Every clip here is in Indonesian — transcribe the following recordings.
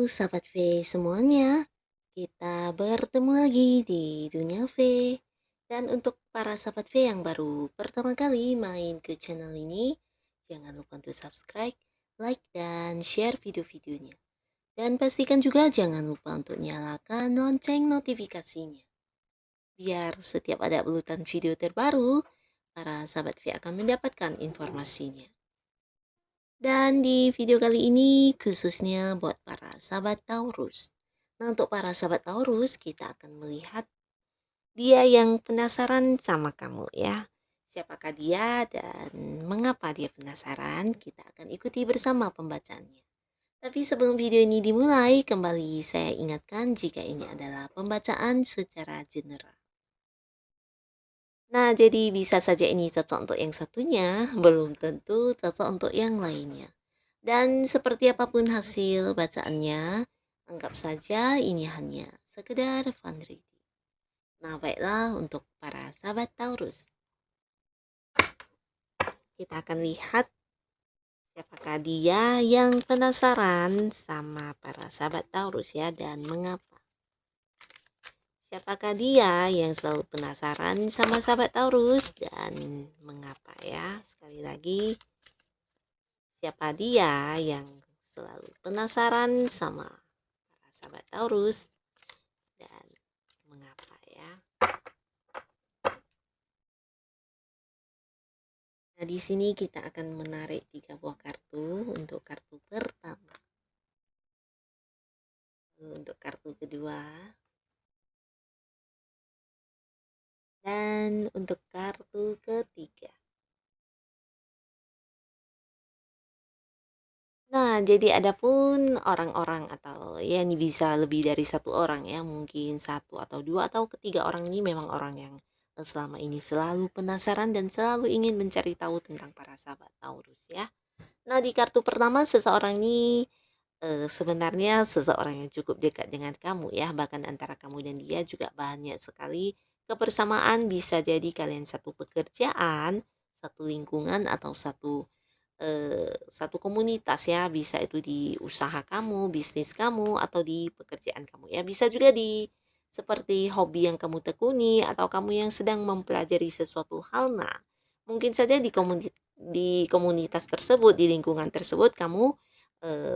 Sahabat V semuanya, kita bertemu lagi di Dunia V. Dan untuk para sahabat V yang baru pertama kali main ke channel ini, jangan lupa untuk subscribe, like, dan share video-videonya. Dan pastikan juga jangan lupa untuk nyalakan lonceng notifikasinya. Biar setiap ada uploadan video terbaru, para sahabat V akan mendapatkan informasinya. Dan di video kali ini khususnya buat para sahabat Taurus. Nah, untuk para sahabat Taurus, kita akan melihat dia yang penasaran sama kamu ya. Siapakah dia dan mengapa dia penasaran? Kita akan ikuti bersama pembacaannya. Tapi sebelum video ini dimulai, kembali saya ingatkan jika ini adalah pembacaan secara general. Nah, jadi bisa saja ini cocok untuk yang satunya, belum tentu cocok untuk yang lainnya. Dan seperti apapun hasil bacaannya, anggap saja ini hanya sekedar fun reading. Nah, baiklah untuk para sahabat Taurus. Kita akan lihat siapakah dia yang penasaran sama para sahabat Taurus ya dan mengapa. Siapakah dia yang selalu penasaran sama sahabat Taurus dan mengapa ya. Sekali lagi, siapa dia yang selalu penasaran sama para sahabat Taurus dan mengapa ya. Nah, di sini kita akan menarik 3 buah kartu untuk kartu pertama. Lalu untuk kartu kedua. Dan untuk kartu ketiga. Nah, jadi ada pun orang-orang atau ya ini bisa lebih dari satu orang ya, mungkin satu atau dua atau ketiga orang ini memang orang yang selama ini selalu penasaran dan selalu ingin mencari tahu tentang para sahabat Taurus ya. Nah, di kartu pertama seseorang ini sebenarnya seseorang yang cukup dekat dengan kamu ya, bahkan antara kamu dan dia juga banyak sekali kebersamaan, bisa jadi kalian satu pekerjaan, satu lingkungan atau satu komunitas ya, bisa itu di usaha kamu, bisnis kamu, atau di pekerjaan kamu ya. Bisa juga di seperti hobi yang kamu tekuni atau kamu yang sedang mempelajari sesuatu hal. Nah, mungkin saja di komunitas tersebut, di lingkungan tersebut kamu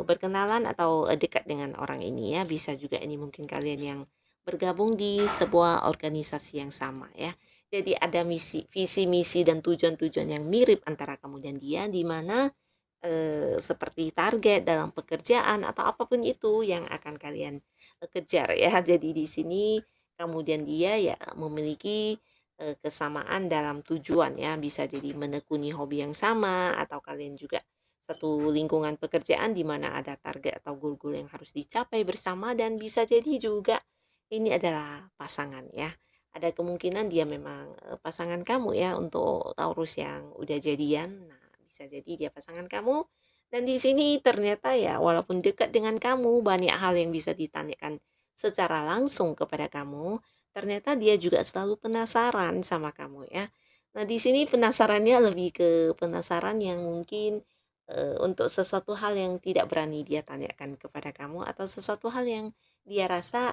berkenalan atau dekat dengan orang ini ya. Bisa juga ini mungkin kalian yang bergabung di sebuah organisasi yang sama ya. Jadi ada visi misi dan tujuan-tujuan yang mirip antara kamu dan dia, di mana seperti target dalam pekerjaan atau apapun itu yang akan kalian kejar ya. Jadi di sini kemudian dia ya memiliki kesamaan dalam tujuan ya, bisa jadi menekuni hobi yang sama atau kalian juga satu lingkungan pekerjaan di mana ada target atau goal-goal yang harus dicapai bersama, dan bisa jadi juga ini adalah pasangan ya. Ada kemungkinan dia memang pasangan kamu ya untuk Taurus yang udah jadian. Nah, bisa jadi dia pasangan kamu, dan di sini ternyata ya walaupun dekat dengan kamu, banyak hal yang bisa ditanyakan secara langsung kepada kamu, ternyata dia juga selalu penasaran sama kamu ya. Nah, di sini penasarannya lebih ke penasaran yang mungkin untuk sesuatu hal yang tidak berani dia tanyakan kepada kamu, atau sesuatu hal yang dia rasa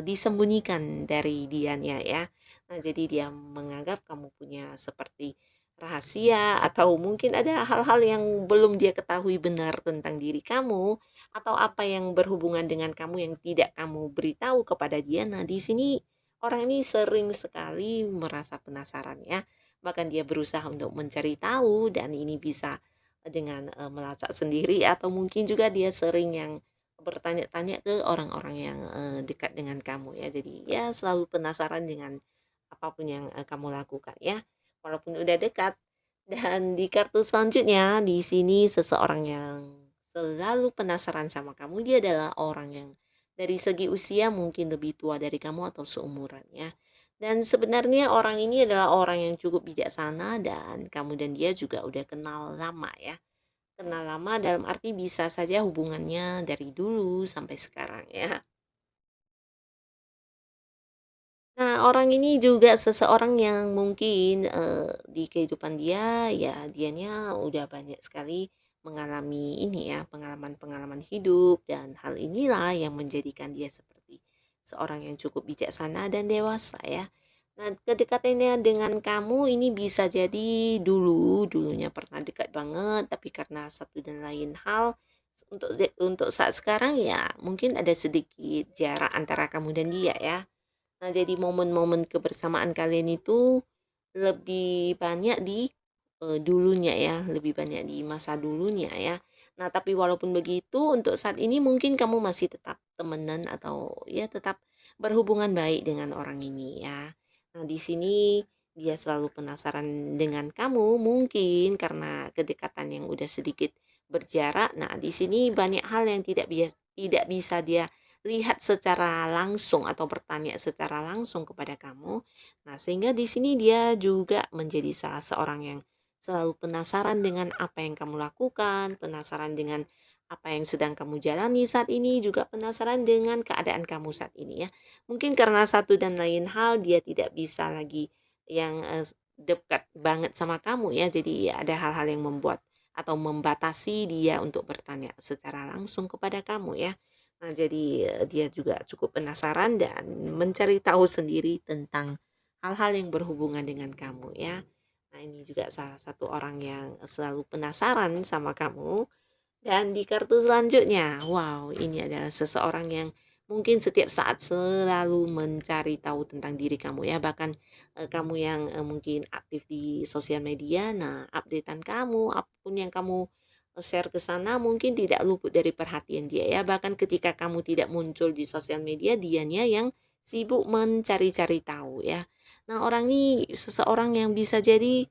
disembunyikan dari dianya ya. Nah, jadi dia menganggap kamu punya seperti rahasia, atau mungkin ada hal-hal yang belum dia ketahui benar tentang diri kamu, atau apa yang berhubungan dengan kamu yang tidak kamu beritahu kepada dia. Nah, di sini orang ini sering sekali merasa penasaran ya. Bahkan dia berusaha untuk mencari tahu, dan ini bisa dengan melacak sendiri, atau mungkin juga dia sering yang bertanya-tanya ke orang-orang yang dekat dengan kamu ya. Jadi ya selalu penasaran dengan apapun yang kamu lakukan ya, walaupun udah dekat. Dan di kartu selanjutnya, di sini seseorang yang selalu penasaran sama kamu, dia adalah orang yang dari segi usia mungkin lebih tua dari kamu atau seumuran ya. Dan sebenarnya orang ini adalah orang yang cukup bijaksana, dan kamu dan dia juga udah kenal lama ya. Kenal lama dalam arti bisa saja hubungannya dari dulu sampai sekarang ya. Nah, orang ini juga seseorang yang mungkin, di kehidupan dia, ya dianya udah banyak sekali mengalami ini ya, pengalaman-pengalaman hidup dan hal inilah yang menjadikan dia seperti seorang yang cukup bijaksana dan dewasa ya. Nah, kedekatannya dengan kamu ini bisa jadi dulunya pernah dekat banget, tapi karena satu dan lain hal untuk saat sekarang ya mungkin ada sedikit jarak antara kamu dan dia ya. Nah, jadi momen-momen kebersamaan kalian itu lebih banyak di, dulunya ya, lebih banyak di masa dulunya ya. Nah, tapi walaupun begitu untuk saat ini mungkin kamu masih tetap temenan atau ya tetap berhubungan baik dengan orang ini ya. Nah, di sini dia selalu penasaran dengan kamu mungkin karena kedekatan yang udah sedikit berjarak. Nah, di sini banyak hal yang tidak bisa dia lihat secara langsung atau bertanya secara langsung kepada kamu. Nah, sehingga di sini dia juga menjadi salah seorang yang selalu penasaran dengan apa yang kamu lakukan, penasaran dengan apa yang sedang kamu jalani saat ini, juga penasaran dengan keadaan kamu saat ini ya. Mungkin karena satu dan lain hal dia tidak bisa lagi yang dekat banget sama kamu ya. Jadi ada hal-hal yang membuat atau membatasi dia untuk bertanya secara langsung kepada kamu ya. Nah, jadi, dia juga cukup penasaran dan mencari tahu sendiri tentang hal-hal yang berhubungan dengan kamu ya. Nah, ini juga salah satu orang yang selalu penasaran sama kamu. Dan di kartu selanjutnya, wow, ini adalah seseorang yang mungkin setiap saat selalu mencari tahu tentang diri kamu ya, bahkan, kamu yang, mungkin aktif di sosial media, nah updatean kamu, apapun yang kamu, share ke sana mungkin tidak luput dari perhatian dia ya, bahkan ketika kamu tidak muncul di sosial media, dianya yang sibuk mencari-cari tahu ya. Nah, orang ini seseorang yang bisa jadi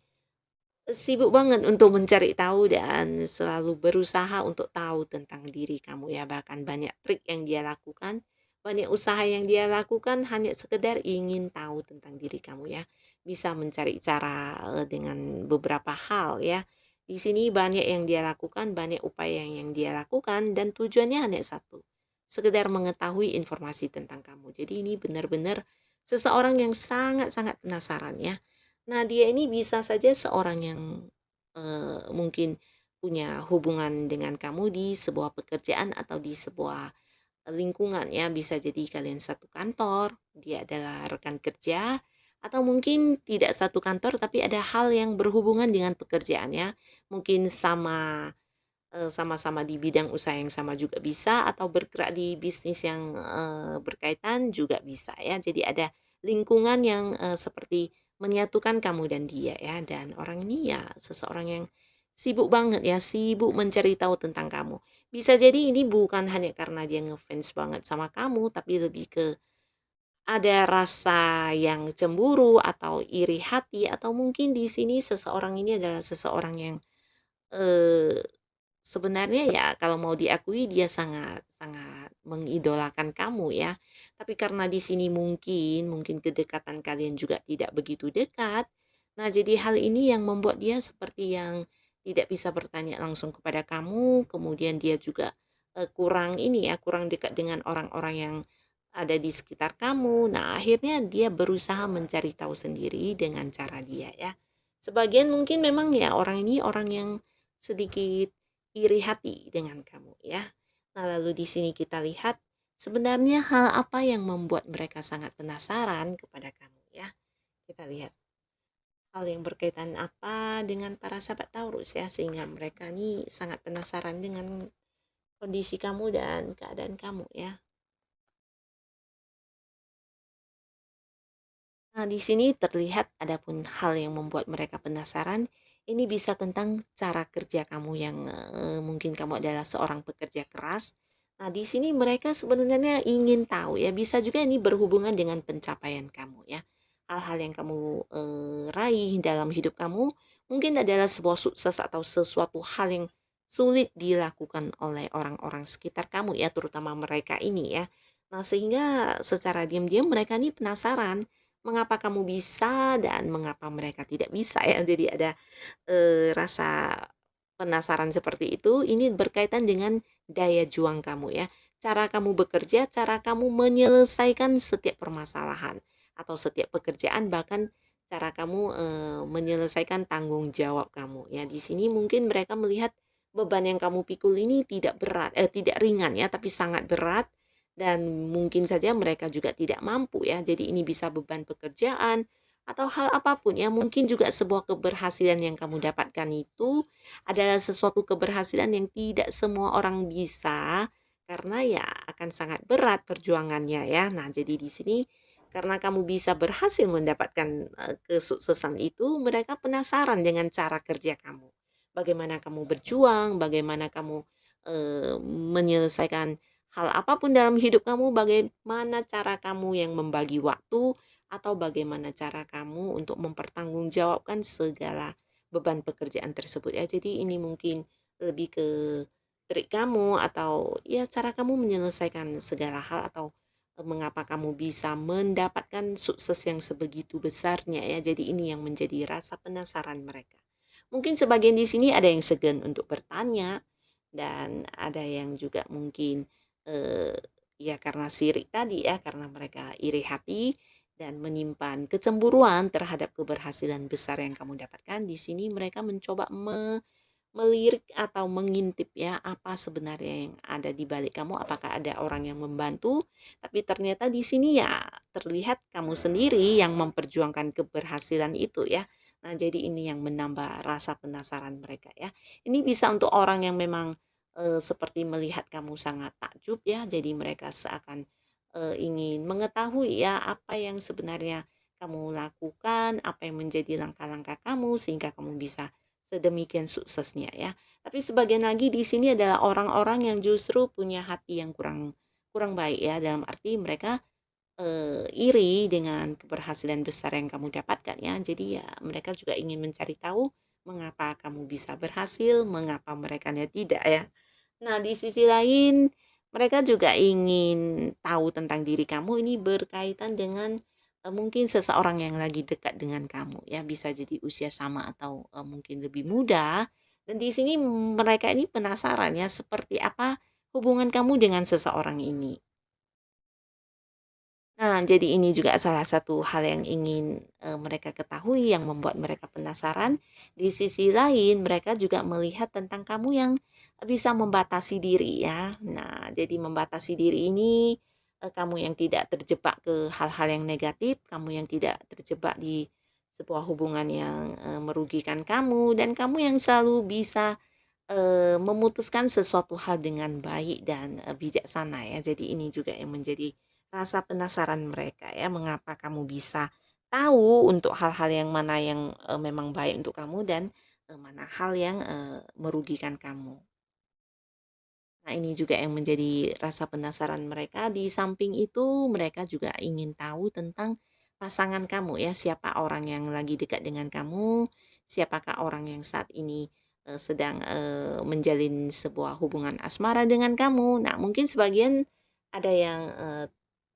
sibuk banget untuk mencari tahu dan selalu berusaha untuk tahu tentang diri kamu ya, bahkan banyak trik yang dia lakukan, banyak usaha yang dia lakukan hanya sekedar ingin tahu tentang diri kamu ya. Bisa mencari cara, dengan beberapa hal ya. Di sini banyak yang dia lakukan, banyak upaya yang dia lakukan dan tujuannya hanya satu, sekedar mengetahui informasi tentang kamu. Jadi ini benar-benar seseorang yang sangat-sangat penasaran ya. Nah, dia ini bisa saja seorang yang, mungkin punya hubungan dengan kamu di sebuah pekerjaan atau di sebuah lingkungan ya, bisa jadi kalian satu kantor, dia adalah rekan kerja, atau mungkin tidak satu kantor tapi ada hal yang berhubungan dengan pekerjaan ya. Mungkin sama-sama di bidang usaha yang sama juga bisa atau bergerak di bisnis yang, berkaitan juga bisa ya. Jadi ada lingkungan yang, seperti menyatukan kamu dan dia ya, dan orang ini ya seseorang yang sibuk banget ya, sibuk mencari tahu tentang kamu. Bisa jadi ini bukan hanya karena dia ngefans banget sama kamu, tapi lebih ke ada rasa yang cemburu atau iri hati atau mungkin di sini seseorang ini adalah seseorang yang, eee sebenarnya ya kalau mau diakui dia sangat sangat mengidolakan kamu ya. Tapi karena di sini mungkin kedekatan kalian juga tidak begitu dekat. Nah, jadi hal ini yang membuat dia seperti yang tidak bisa bertanya langsung kepada kamu, kemudian dia juga kurang ini ya, kurang dekat dengan orang-orang yang ada di sekitar kamu. Nah, akhirnya dia berusaha mencari tahu sendiri dengan cara dia ya. Sebagian mungkin memang ya orang ini orang yang sedikit iri hati dengan kamu ya. Nah, lalu di sini kita lihat sebenarnya hal apa yang membuat mereka sangat penasaran kepada kamu ya. Kita lihat hal yang berkaitan apa dengan para sahabat Taurus ya sehingga mereka nih sangat penasaran dengan kondisi kamu dan keadaan kamu ya. Nah, di sini terlihat adapun hal yang membuat mereka penasaran, ini bisa tentang cara kerja kamu yang, mungkin kamu adalah seorang pekerja keras. Nah, di sini mereka sebenarnya ingin tahu ya, bisa juga ini berhubungan dengan pencapaian kamu ya. Hal-hal yang kamu, raih dalam hidup kamu, mungkin adalah sebuah sukses atau sesuatu hal yang sulit dilakukan oleh orang-orang sekitar kamu ya, terutama mereka ini ya. Nah, sehingga secara diam-diam mereka ini penasaran, mengapa kamu bisa dan mengapa mereka tidak bisa ya. Jadi ada, rasa penasaran seperti itu, ini berkaitan dengan daya juang kamu ya. Cara kamu bekerja, cara kamu menyelesaikan setiap permasalahan atau setiap pekerjaan, bahkan cara kamu, menyelesaikan tanggung jawab kamu ya. Di sini mungkin mereka melihat beban yang kamu pikul ini tidak ringan ya, tapi sangat berat dan mungkin saja mereka juga tidak mampu ya. Jadi ini bisa beban pekerjaan atau hal apapun ya, mungkin juga sebuah keberhasilan yang kamu dapatkan itu adalah sesuatu keberhasilan yang tidak semua orang bisa, karena ya akan sangat berat perjuangannya ya. Nah, jadi di sini karena kamu bisa berhasil mendapatkan, kesuksesan itu, mereka penasaran dengan cara kerja kamu. Bagaimana kamu berjuang, bagaimana kamu, menyelesaikan hal apapun dalam hidup kamu, bagaimana cara kamu yang membagi waktu, atau bagaimana cara kamu untuk mempertanggungjawabkan segala beban pekerjaan tersebut ya. Jadi ini mungkin lebih ke trik kamu atau ya cara kamu menyelesaikan segala hal atau mengapa kamu bisa mendapatkan sukses yang sebegitu besarnya ya. Jadi ini yang menjadi rasa penasaran mereka. Mungkin sebagian di sini ada yang segan untuk bertanya dan ada yang juga mungkin eh, ya karena sirik tadi ya, karena mereka iri hati dan menyimpan kecemburuan terhadap keberhasilan besar yang kamu dapatkan. Di sini mereka mencoba melirik atau mengintip ya, apa sebenarnya yang ada di balik kamu, apakah ada orang yang membantu, tapi ternyata di sini ya terlihat kamu sendiri yang memperjuangkan keberhasilan itu ya. Nah, jadi ini yang menambah rasa penasaran mereka ya. Ini bisa untuk orang yang memang seperti melihat kamu sangat takjub ya, jadi mereka seakan ingin mengetahui ya apa yang sebenarnya kamu lakukan, apa yang menjadi langkah-langkah kamu sehingga kamu bisa sedemikian suksesnya ya. Tapi sebagian lagi di sini adalah orang-orang yang justru punya hati yang kurang kurang baik ya, dalam arti mereka, iri dengan keberhasilan besar yang kamu dapatkan ya. Jadi ya mereka juga ingin mencari tahu mengapa kamu bisa berhasil, mengapa merekanya tidak ya. Nah, di sisi lain mereka juga ingin tahu tentang diri kamu ini berkaitan dengan, mungkin seseorang yang lagi dekat dengan kamu ya, bisa jadi usia sama atau, mungkin lebih muda dan di sini mereka ini penasaran ya, seperti apa hubungan kamu dengan seseorang ini. Nah, jadi ini juga salah satu hal yang ingin, mereka ketahui yang membuat mereka penasaran. Di sisi lain mereka juga melihat tentang kamu yang bisa membatasi diri ya. Nah, jadi membatasi diri ini, kamu yang tidak terjebak ke hal-hal yang negatif, kamu yang tidak terjebak di sebuah hubungan yang, merugikan kamu dan kamu yang selalu bisa memutuskan sesuatu hal dengan baik dan, bijaksana ya. Jadi ini juga yang menjadi rasa penasaran mereka ya, mengapa kamu bisa tahu untuk hal-hal yang mana yang, memang baik untuk kamu dan, mana hal yang, merugikan kamu. Nah, ini juga yang menjadi rasa penasaran mereka. Di samping itu, mereka juga ingin tahu tentang pasangan kamu ya, siapa orang yang lagi dekat dengan kamu, siapakah orang yang saat ini sedang menjalin sebuah hubungan asmara dengan kamu. Nah, mungkin sebagian ada yang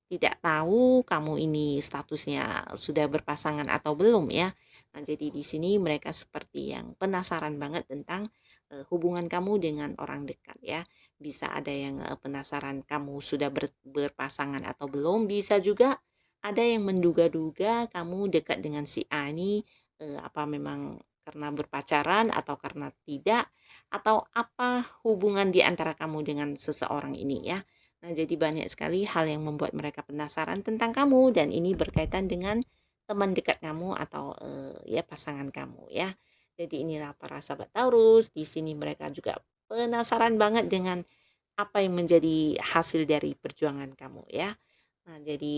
tidak tahu kamu ini statusnya sudah berpasangan atau belum ya. Nah, jadi di sini mereka seperti yang penasaran banget tentang hubungan kamu dengan orang dekat ya. Bisa ada yang penasaran kamu sudah berpasangan atau belum, bisa juga ada yang menduga-duga kamu dekat dengan si A ini apa memang karena berpacaran atau karena tidak atau apa hubungan di antara kamu dengan seseorang ini ya. Nah, jadi banyak sekali hal yang membuat mereka penasaran tentang kamu dan ini berkaitan dengan teman dekat kamu atau ya pasangan kamu ya. Jadi inilah para sahabat Taurus, di sini mereka juga penasaran banget dengan apa yang menjadi hasil dari perjuangan kamu ya. Nah, jadi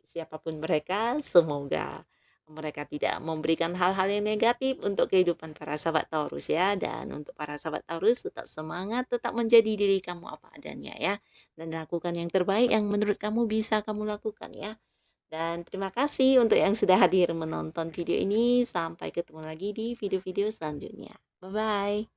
siapapun mereka, semoga mereka tidak memberikan hal-hal yang negatif untuk kehidupan para sahabat Taurus ya. Dan untuk para sahabat Taurus tetap semangat, tetap menjadi diri kamu apa adanya ya. Dan lakukan yang terbaik yang menurut kamu bisa kamu lakukan ya. Dan terima kasih untuk yang sudah hadir menonton video ini. Sampai ketemu lagi di video-video selanjutnya. Bye-bye.